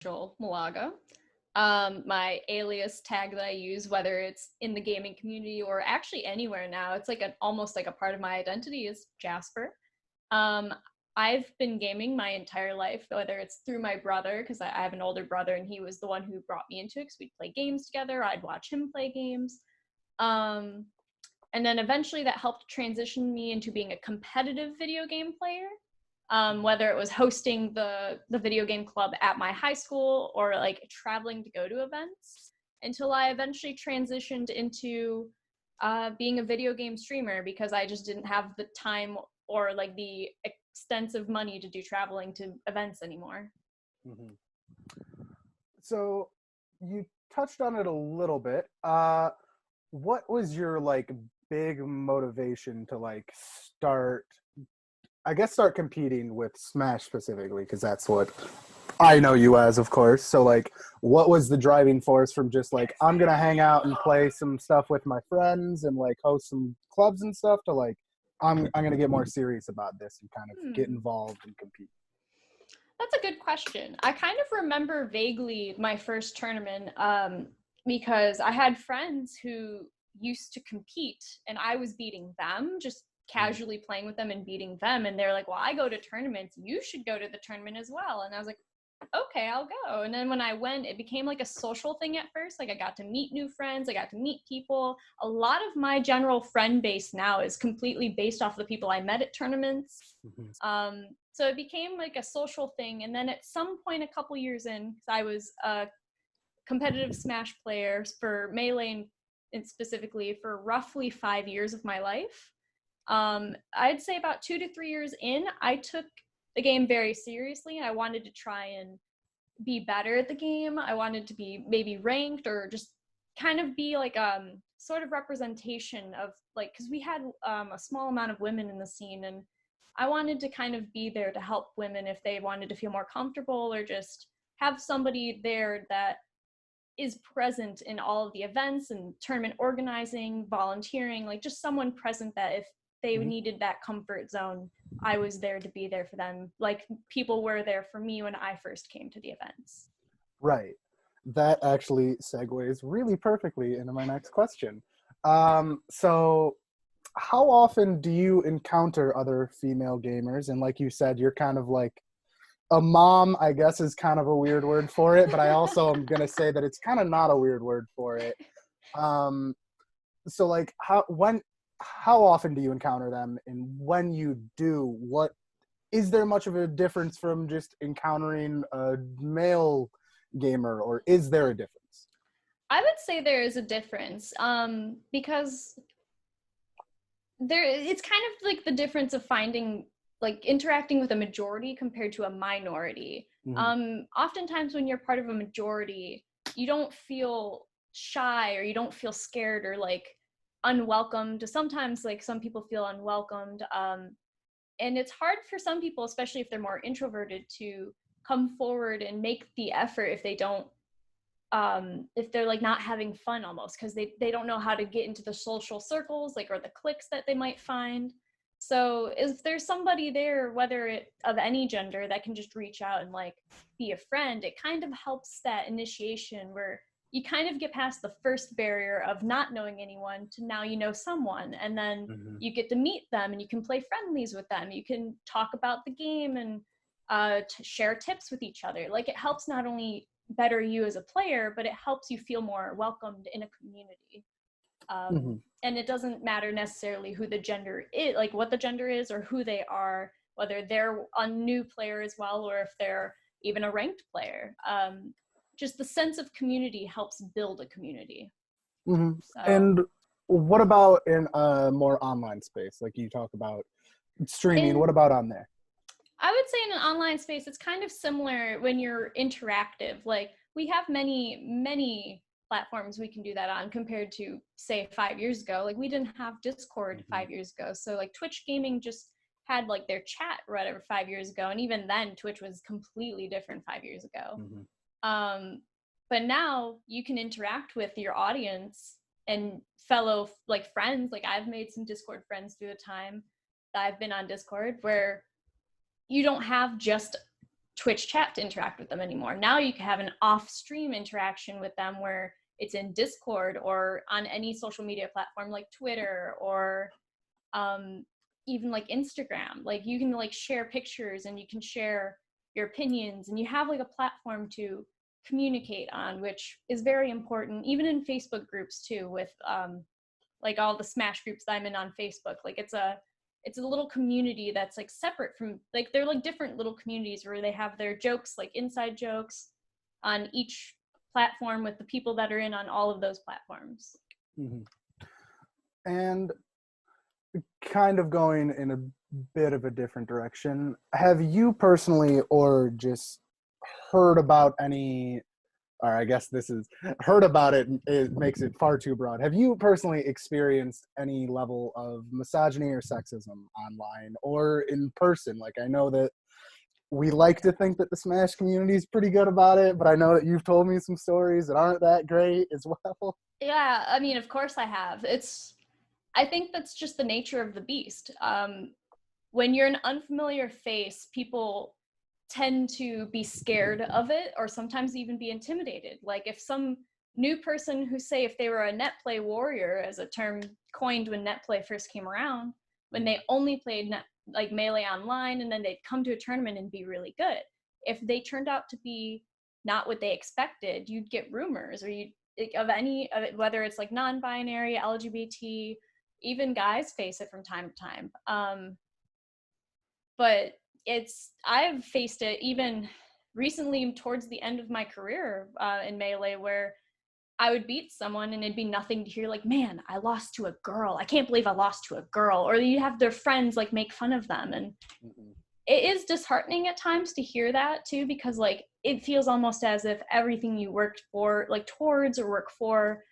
Malaga. My alias tag that I use, whether it's in the gaming community or actually anywhere now, it's like almost like a part of my identity, is Jasper. Um, I've been gaming my entire life, whether it's through my brother, because I have an older brother and he was the one who brought me into it because we'd play games together. I'd watch him play games. Um, and then eventually that helped transition me into being a competitive video game player. Whether it was hosting the video game club at my high school or like traveling to go to events, until I eventually transitioned into being a video game streamer because I just didn't have the time or like the extensive money to do traveling to events anymore. Mm-hmm. So you touched on it a little bit. What was your like big motivation to like start competing with Smash specifically, because that's what I know you as, of course. So like, what was the driving force from just like, I'm gonna hang out and play some stuff with my friends and like host some clubs and stuff, to like, I'm gonna get more serious about this and kind of get involved and compete? That's a good question. I kind of remember vaguely my first tournament because I had friends who used to compete and I was beating them, just casually playing with them and beating them. And they're like, well, I go to tournaments. You should go to the tournament as well. And I was like, okay, I'll go. And then when I went, it became like a social thing at first. Like I got to meet new friends. I got to meet people. A lot of my general friend base now is completely based off the people I met at tournaments. Mm-hmm. So it became like a social thing. And then at some point, a couple years in, I was a competitive Smash player for Melee and specifically for roughly 5 years of my life. I'd say about 2 to 3 years in, I took the game very seriously. I wanted to try and be better at the game. I wanted to be maybe ranked or just kind of be like sort of representation of like, because we had a small amount of women in the scene, and I wanted to kind of be there to help women if they wanted to feel more comfortable or just have somebody there that is present in all of the events and tournament organizing, volunteering, like just someone present that if they needed that comfort zone, I was there to be there for them. Like people were there for me when I first came to the events. Right. That actually segues really perfectly into my next question. So how often do you encounter other female gamers? And like you said, you're kind of like a mom, I guess, is kind of a weird word for it, but I also am going to say that it's kind of not a weird word for it. So like how often do you encounter them? And when you do, what is there much of a difference from just encountering a male gamer, or is there a difference? I would say there is a difference because it's kind of like the difference of finding like interacting with a majority compared to a minority. Oftentimes when you're part of a majority, you don't feel shy or you don't feel scared or like unwelcomed. Sometimes like some people feel unwelcomed, and it's hard for some people, especially if they're more introverted, to come forward and make the effort if they don't if they're like not having fun almost because they don't know how to get into the social circles like or the cliques that they might find. So if there's somebody there, whether it of any gender, that can just reach out and like be a friend, it kind of helps that initiation where you kind of get past the first barrier of not knowing anyone to now you know someone, and then you get to meet them and you can play friendlies with them. You can talk about the game and to share tips with each other. Like it helps not only better you as a player, but it helps you feel more welcomed in a community. And it doesn't matter necessarily who the gender is, like what the gender is or who they are, whether they're a new player as well or if they're even a ranked player. Just the sense of community helps build a community. So, And what about in a more online space, like you talk about streaming? What about on there? I would say in an online space, it's kind of similar when you're interactive. Like we have many platforms we can do that on compared to say 5 years ago. Like we didn't have Discord 5 years ago. So like Twitch gaming just had like their chat or whatever 5 years ago. And even then Twitch was completely different 5 years ago. But now you can interact with your audience and fellow like friends. Like I've made some Discord friends through the time that I've been on Discord where you don't have just Twitch chat to interact with them anymore. Now you can have an off-stream interaction with them where it's in Discord or on any social media platform like Twitter or even like Instagram. Like you can like share pictures and you can share your opinions, and you have like a platform to communicate on, which is very important, even in Facebook groups too, with like all the Smash groups that I'm in on Facebook. Like it's a little community that's like separate from, like they're like different little communities where they have their jokes, like inside jokes on each platform with the people that are in on all of those platforms. Mm-hmm. And kind of going in a bit of a different direction, have you personally or just heard about any, or I guess this is heard about it makes it far too broad. Have you personally experienced any level of misogyny or sexism online or in person? Like, I know that we like to think that the Smash community is pretty good about it, but I know that you've told me some stories that aren't that great as well. Yeah, I mean, of course I have. I think that's just the nature of the beast. When you're an unfamiliar face, people tend to be scared of it, or sometimes even be intimidated. Like if some new person who, say, if they were a net play warrior, as a term coined when net play first came around, when they only played like Melee online, and then they'd come to a tournament and be really good. If they turned out to be not what they expected, you'd get rumors, or whether it's like non-binary, LGBT, even guys face it from time to time. But I've faced it even recently towards the end of my career in Melee, where I would beat someone and it'd be nothing to hear like, man, I lost to a girl. I can't believe I lost to a girl. Or you have their friends like make fun of them. And it is disheartening at times to hear that too, because like it feels almost as if everything you worked for, like towards or work for,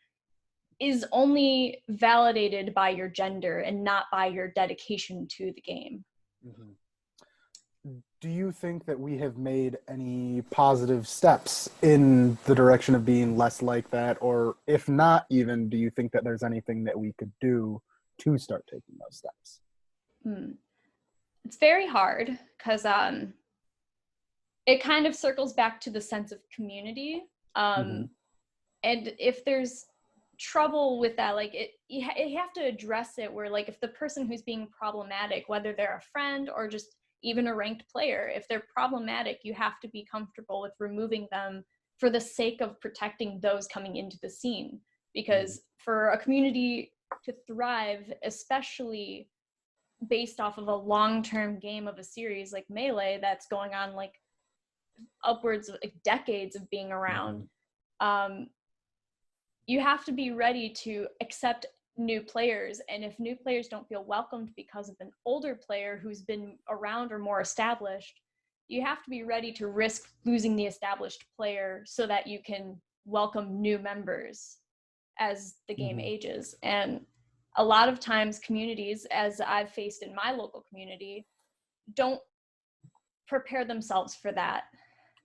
is only validated by your gender and not by your dedication to the game. Mm-hmm. Do you think that we have made any positive steps in the direction of being less like that? Or if not even, do you think that there's anything that we could do to start taking those steps? It's very hard because it kind of circles back to the sense of community. And if there's trouble with that, like you have to address it, where like if the person who's being problematic, whether they're a friend or just even a ranked player, if they're problematic, you have to be comfortable with removing them for the sake of protecting those coming into the scene. Because for a community to thrive, especially based off of a long-term game of a series like Melee that's going on like upwards of like decades of being around, you have to be ready to accept new players. And if new players don't feel welcomed because of an older player who's been around or more established, you have to be ready to risk losing the established player so that you can welcome new members as the game ages. And a lot of times communities, as I've faced in my local community, don't prepare themselves for that.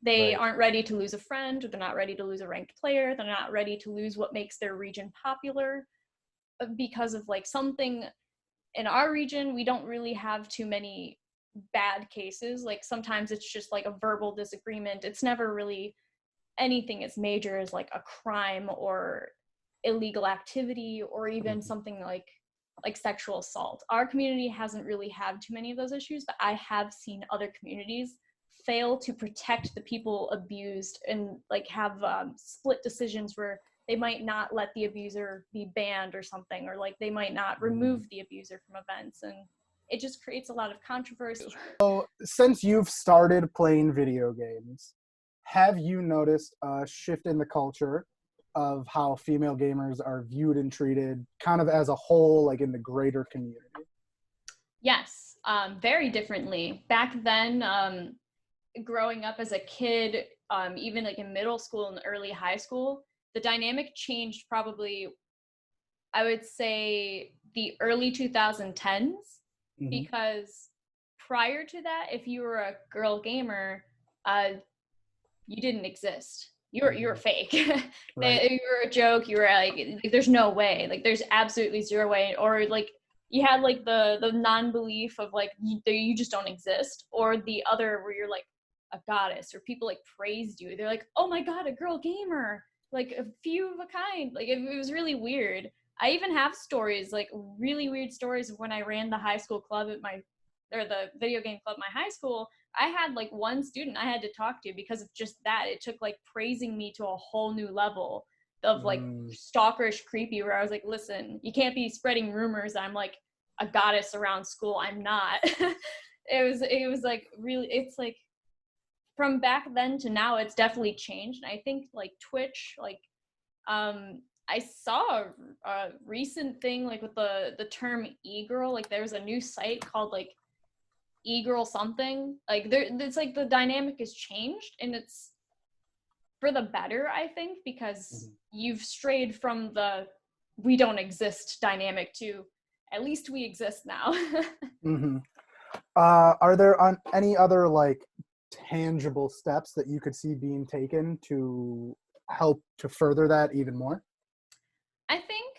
They aren't ready to lose a friend, or they're not ready to lose a ranked player. They're not ready to lose what makes their region popular. Because of like something in our region, we don't really have too many bad cases. Like sometimes it's just like a verbal disagreement. It's never really anything as major as like a crime or illegal activity, or even something like sexual assault. Our community hasn't really had too many of those issues, but I have seen other communities fail to protect the people abused and like have split decisions where they might not let the abuser be banned or something, or like they might not remove the abuser from events, and it just creates a lot of controversy. So since you've started playing video games, have you noticed a shift in the culture of how female gamers are viewed and treated kind of as a whole, like in the greater community? Yes, very differently. Back then, growing up as a kid, even like in middle school and early high school, the dynamic changed probably, I would say, the early 2010s, because prior to that, if you were a girl gamer, you didn't exist. You were fake. You were a joke. You were like, there's no way. Like, there's absolutely zero way. Or like, you had like the non-belief of like you just don't exist, or the other where you're like, a goddess, or people like praised you. They're like, oh my God, a girl gamer, like a few of a kind. Like it was really weird. I even have stories, like really weird stories of when I ran the high school club at the video game club at my high school. I had like one student I had to talk to because of just that. It took like praising me to a whole new level of like stalkerish creepy, where I was like, listen, you can't be spreading rumors that I'm like a goddess around school. I'm not. it was like really, it's like from back then to now, it's definitely changed. And I think like Twitch, like I saw a recent thing like with the term e-girl, like there was a new site called like e-girl something, like it's like the dynamic has changed, and it's for the better, I think, because you've strayed from the we don't exist dynamic to at least we exist now. Are there any other like tangible steps that you could see being taken to help to further that even more? I think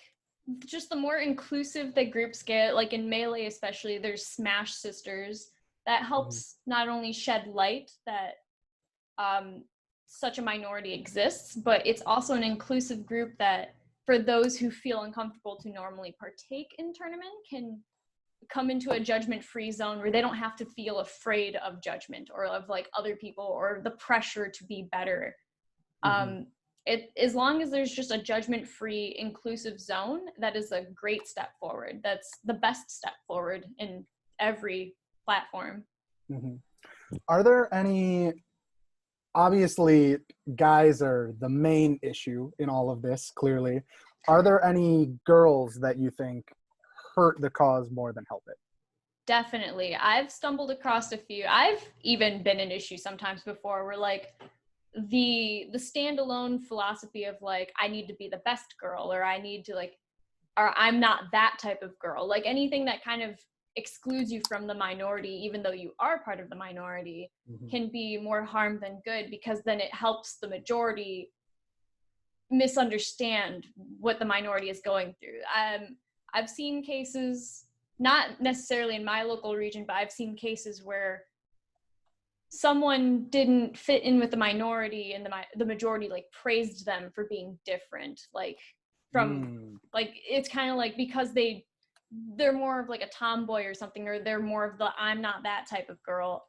just the more inclusive the groups get, like in Melee especially, there's Smash Sisters that helps not only shed light that such a minority exists, but it's also an inclusive group that for those who feel uncomfortable to normally partake in tournament can come into a judgment-free zone where they don't have to feel afraid of judgment or of like other people or the pressure to be better. As long as there's just a judgment-free inclusive zone, that is a great step forward. That's the best step forward in every platform. Are there any, obviously guys are the main issue in all of this, clearly. Are there any girls that you think hurt the cause more than help it? Definitely. I've stumbled across a few. I've even been an issue sometimes before where like the standalone philosophy of like I need to be the best girl, or I need to like, or I'm not that type of girl, like anything that kind of excludes you from the minority even though you are part of the minority can be more harm than good, because then it helps the majority misunderstand what the minority is going through. I've seen cases, not necessarily in my local region, but I've seen cases where someone didn't fit in with the minority and the majority like praised them for being different, like from like it's kind of like because they're more of like a tomboy or something, or they're more of the I'm not that type of girl.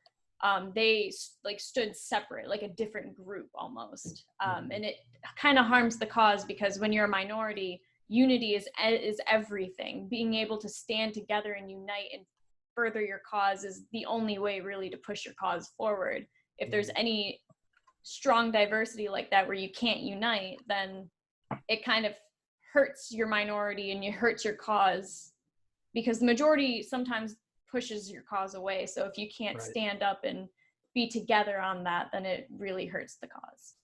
They like stood separate, like a different group almost, and it kind of harms the cause, because when you're a minority, unity is everything. Being able to stand together and unite and further your cause is the only way really to push your cause forward. If there's any strong diversity like that where you can't unite, then it kind of hurts your minority and it hurts your cause, because the majority sometimes pushes your cause away. So if you can't stand up and be together on that, then it really hurts the cause.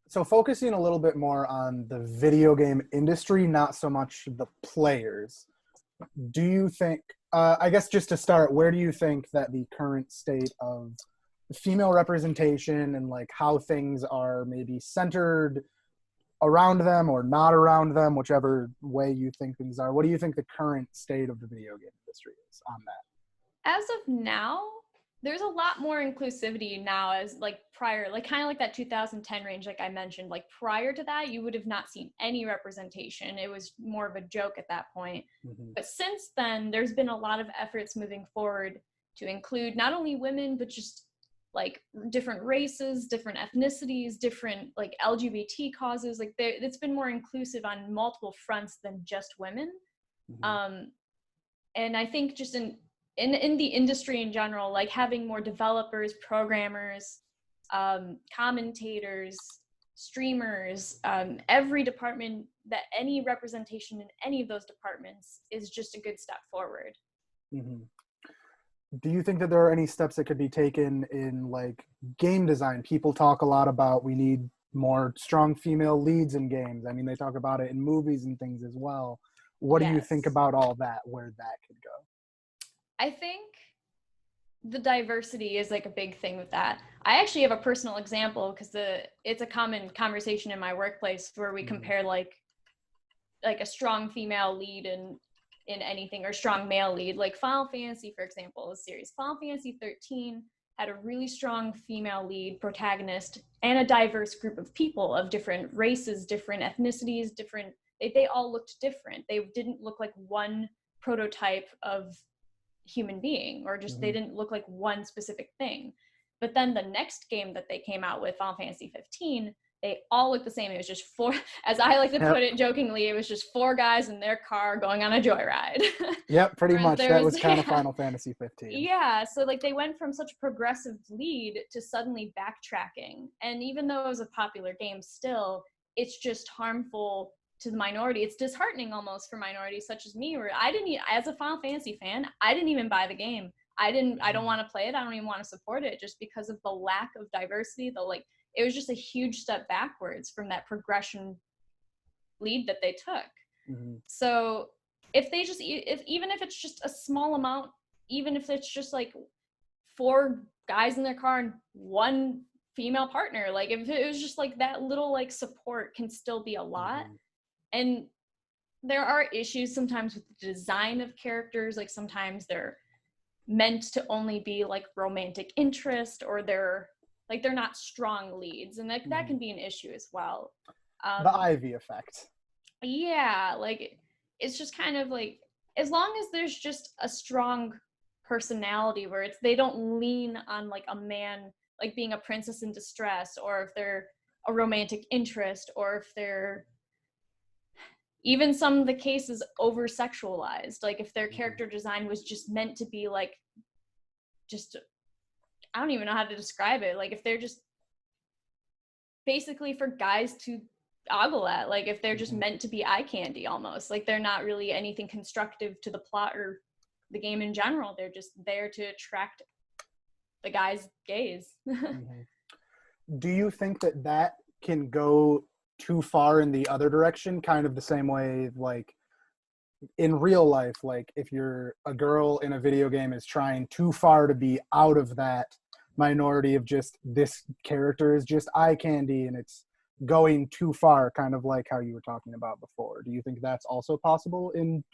So focusing a little bit more on the video game industry, not so much the players, do you think, I guess just to start, where do you think that the current state of female representation and like how things are maybe centered around them or not around them, whichever way you think things are, what do you think the current state of the video game industry is on that? As of now, there's a lot more inclusivity now as like prior, like kind of like that 2010 range, like I mentioned, like prior to that, you would have not seen any representation. It was more of a joke at that point. But since then, there's been a lot of efforts moving forward to include not only women, but just like different races, different ethnicities, different like LGBT causes. Like it's been more inclusive on multiple fronts than just women. And I think just in the industry in general, like having more developers, programmers, commentators, streamers, every department, that any representation in any of those departments is just a good step forward. Do you think that there are any steps that could be taken in like game design? People talk a lot about we need more strong female leads in games. I mean, they talk about it in movies and things as well. What do you think about all that, where that could go? I think the diversity is like a big thing with that. I actually have a personal example because it's a common conversation in my workplace where we compare like a strong female lead in anything, or strong male lead. Like Final Fantasy, for example, is series. Final Fantasy 13 had a really strong female lead protagonist and a diverse group of people of different races, different ethnicities, they all looked different. They didn't look like one prototype of human being, or just they didn't look like one specific thing. But then the next game that they came out with, Final Fantasy 15, they all looked the same. It was just four, as I like to put it jokingly, it was just four guys in their car going on a joyride. Yep, pretty much. That was kind of Final Fantasy 15. Yeah, so like they went from such a progressive lead to suddenly backtracking. And even though it was a popular game still, it's just harmful to the minority. It's disheartening almost for minorities such as me, where as a Final Fantasy fan, I didn't even buy the game. I don't want to play it. I don't even want to support it just because of the lack of diversity. It was just a huge step backwards from that progression lead that they took. So even if it's just a small amount, even if it's just like four guys in their car and one female partner, like if it was just like that little like support can still be a lot. And there are issues sometimes with the design of characters. Like sometimes they're meant to only be like romantic interest, or they're not strong leads, and that can be an issue as well. The Ivy effect. Yeah, like it's just kind of like, as long as there's just a strong personality where they don't lean on like a man like being a princess in distress, or if they're a romantic interest, or if they're even some of the cases over sexualized, like if their character design was just meant to be like, just, I don't even know how to describe it, like if they're just basically for guys to ogle at, like if they're just meant to be eye candy almost, like they're not really anything constructive to the plot or the game in general, they're just there to attract the guy's gaze. Do you think that can go too far in the other direction, kind of the same way like in real life, like if you're a girl in a video game is trying too far to be out of that minority of just this character is just eye candy and it's going too far, kind of like how you were talking about before? Do you think that's also possible in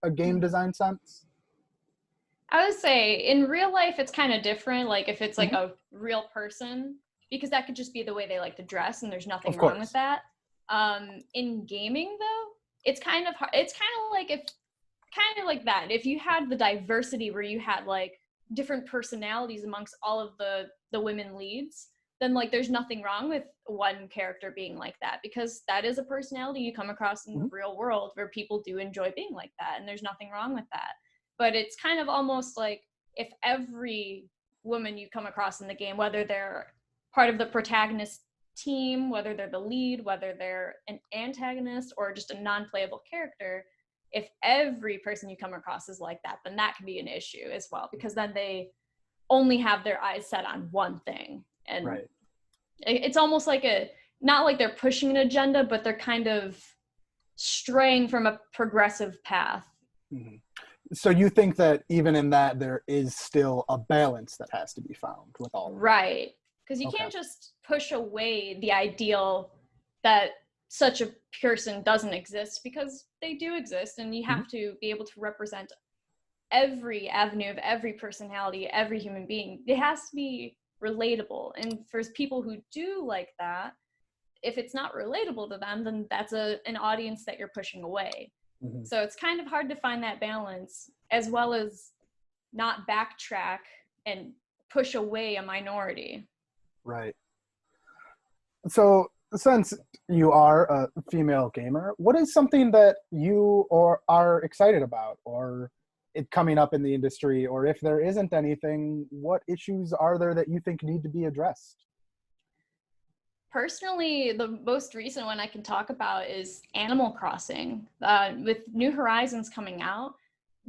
a game design sense? I would say in real life it's kind of different, like if it's like a real person, because that could just be the way they like to dress and there's nothing wrong with that. In gaming though, it's kind of hard. It's kind of like that. If you had the diversity where you had like different personalities amongst all of the women leads, then like there's nothing wrong with one character being like that, because that is a personality you come across in the real world where people do enjoy being like that, and there's nothing wrong with that. But it's kind of almost like if every woman you come across in the game, whether they're part of the protagonist team, whether they're the lead, whether they're an antagonist or just a non-playable character, if every person you come across is like that, then that can be an issue as well, because then they only have their eyes set on one thing. And it's almost like not like they're pushing an agenda, but they're kind of straying from a progressive path. So you think that even in that there is still a balance that has to be found with all of right? Because you can't just push away the ideal that such a person doesn't exist, because they do exist, and you have to be able to represent every avenue of every personality, every human being. It has to be relatable, and for people who do like that, if it's not relatable to them, then that's an audience that you're pushing away. So it's kind of hard to find that balance, as well as not backtrack and push away a minority. Right. So since you are a female gamer, what is something that you are excited about, or it coming up in the industry, or if there isn't anything, what issues are there that you think need to be addressed? Personally, the most recent one I can talk about is Animal Crossing. With New Horizons coming out,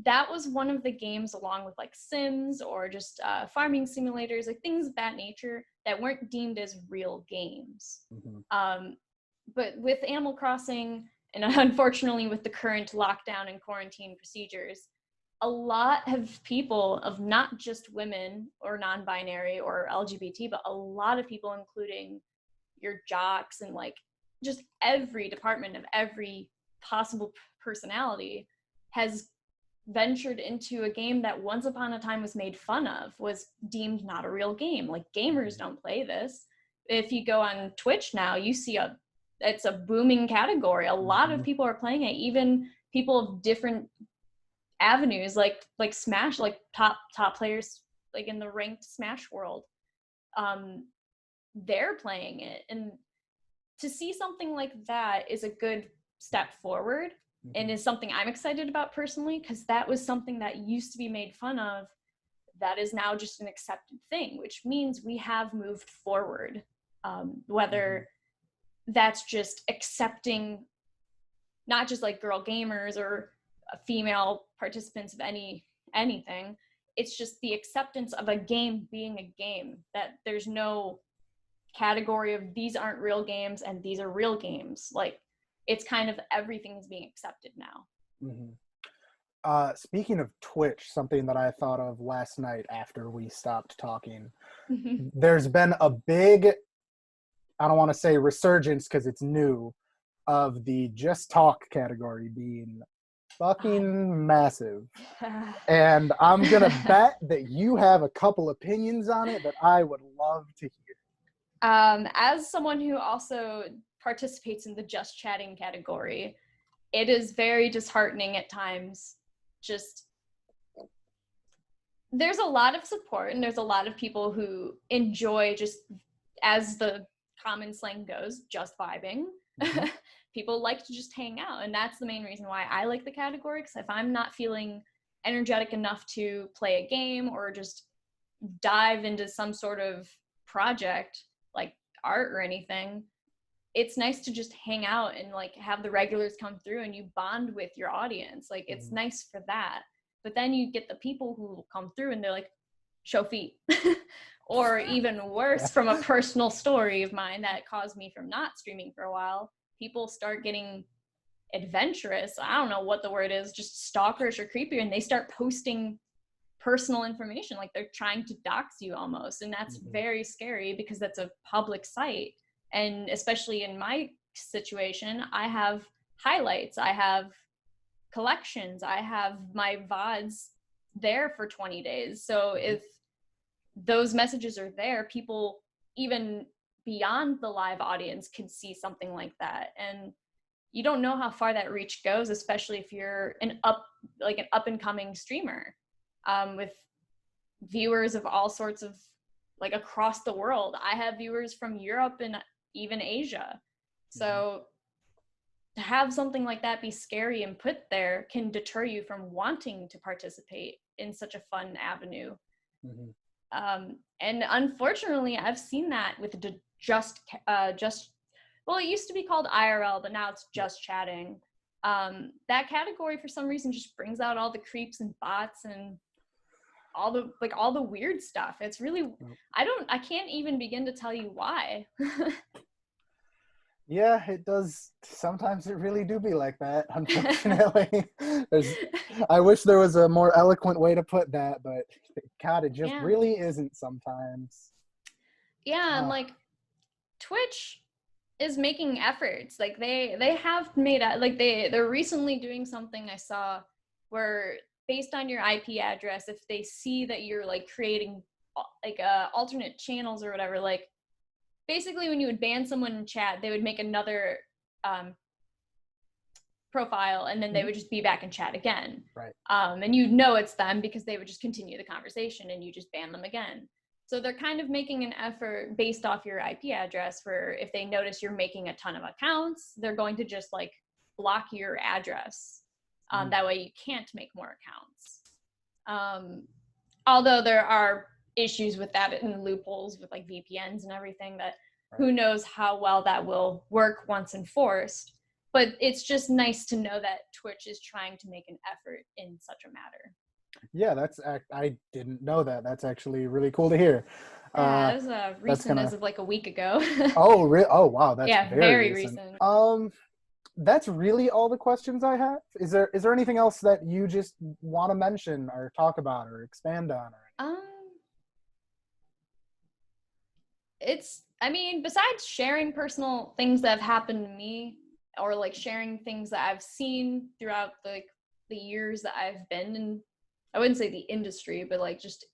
that was one of the games, along with like Sims or just farming simulators, like things of that nature, that weren't deemed as real games. But with Animal Crossing, and unfortunately with the current lockdown and quarantine procedures, a lot of people, of not just women or non-binary or LGBT, but a lot of people, including your jocks and like just every department of every possible personality, has ventured into a game that once upon a time was made fun of, was deemed not a real game. Like, gamers don't play this. If you go on Twitch now, you see it's a booming category. A lot of people are playing it, even people of different avenues, like Smash, like top players, like in the ranked Smash world. They're playing it, and to see something like that is a good step forward, and is something I'm excited about personally, because that was something that used to be made fun of that is now just an accepted thing, which means we have moved forward. Whether that's just accepting not just like girl gamers or female participants of anything, it's just the acceptance of a game being a game, that there's no category of these aren't real games and these are real games. Like, it's kind of everything's being accepted now. Speaking of Twitch, something that I thought of last night after we stopped talking, there's been a big, I don't want to say resurgence because it's new, of the just talk category being fucking massive. And I'm going to bet that you have a couple opinions on it that I would love to hear. As someone who also participates in the just chatting category, it is very disheartening at times. Just, there's a lot of support, and there's a lot of people who enjoy, just as the common slang goes, just vibing. People like to just hang out, and that's the main reason why I like the category, because if I'm not feeling energetic enough to play a game or just dive into some sort of project like art or anything, it's nice to just hang out and like have the regulars come through and you bond with your audience. Like, it's nice for that. But then you get the people who come through and they're like, show feet. Or even worse, from a personal story of mine that caused me from not streaming for a while, people start getting adventurous. I don't know what the word is, just stalkerish or creepier, and they start posting personal information, like they're trying to dox you almost. And that's very scary, because that's a public site. And especially in my situation, I have highlights, I have collections, I have my VODs there for 20 days. So if those messages are there, people even beyond the live audience could see something like that. And you don't know how far that reach goes, especially if you're an up and coming streamer, with viewers of all sorts of, like, across the world. I have viewers from Europe and even Asia. So to have something like that be scary and put there can deter you from wanting to participate in such a fun avenue. And unfortunately, I've seen that with just well, it used to be called IRL, but now it's just chatting. That category for some reason just brings out all the creeps and bots and all the weird stuff. It's really, I can't even begin to tell you why. Yeah, it does. Sometimes it really do be like that, unfortunately. I wish there was a more eloquent way to put that, but God, it just really isn't sometimes. Yeah, and like Twitch is making efforts. Like they have made, like they're recently doing something I saw where, based on your IP address, if they see that you're like creating like alternate channels or whatever, like basically when you would ban someone in chat, they would make another profile, and then they would just be back in chat again. Right. And you'd know it's them because they would just continue the conversation, and you just ban them again. So they're kind of making an effort based off your IP address, where if they notice you're making a ton of accounts, they're going to just like block your address. That way you can't make more accounts. Although there are issues with that and loopholes with like VPNs and everything, that who knows how well that will work once enforced. But it's just nice to know that Twitch is trying to make an effort in such a matter. Yeah, I didn't know that. That's actually really cool to hear. Yeah, it was recent, as of like a week ago. Oh, really? Oh, wow. That's very recent. That's really all the questions I have. Is there anything else that you just want to mention or talk about or expand on? Besides sharing personal things that have happened to me, or like sharing things that I've seen throughout the the years that I've been in, I wouldn't say the industry, but like just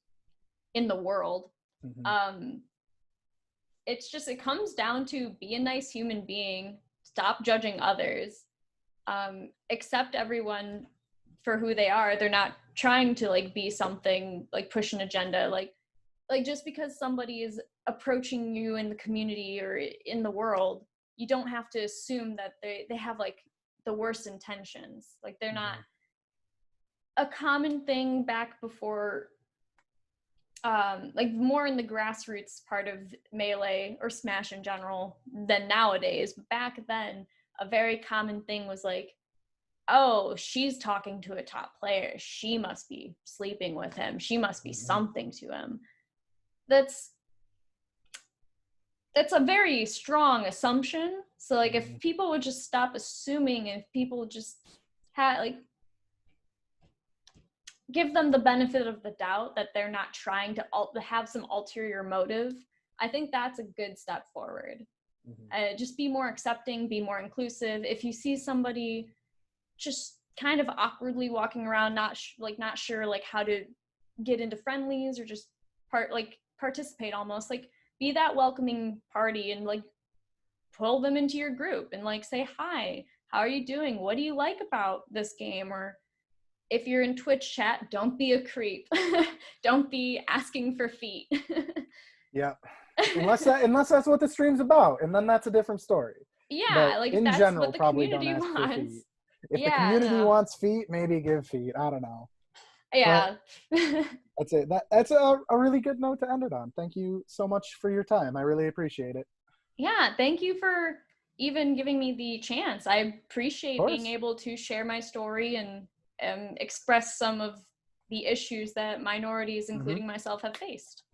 in the world, it's just, it comes down to be a nice human being, stop judging others, accept everyone for who they are. They're not trying to like be something, like push an agenda, like just because somebody is approaching you in the community or in the world, you don't have to assume that they have like the worst intentions. Like they're not. A common thing back before, like more in the grassroots part of Melee or Smash in general than nowadays. Back then, a very common thing was like, oh, she's talking to a top player, she must be sleeping with him, she must be something to him. That's a very strong assumption. So like if people would just stop assuming, if people just had like give them the benefit of the doubt that they're not trying to have some ulterior motive, I think that's a good step forward. Just be more accepting, be more inclusive. If you see somebody just kind of awkwardly walking around, not sure like how to get into friendlies or just participate, almost like be that welcoming party and like pull them into your group and like say, hi, how are you doing? What do you like about this game? Or if you're in Twitch chat, don't be a creep. Don't be asking for feet. Yeah. Unless that's what the stream's about, and then that's a different story. Yeah, but like in that's general, what the probably don't community ask for feet. wants. If the community wants feet, maybe give feet. I don't know. Yeah. That's it. That's a really good note to end it on. Thank you so much for your time. I really appreciate it. Yeah, thank you for even giving me the chance. I appreciate being able to share my story and express some of the issues that minorities, including myself, have faced.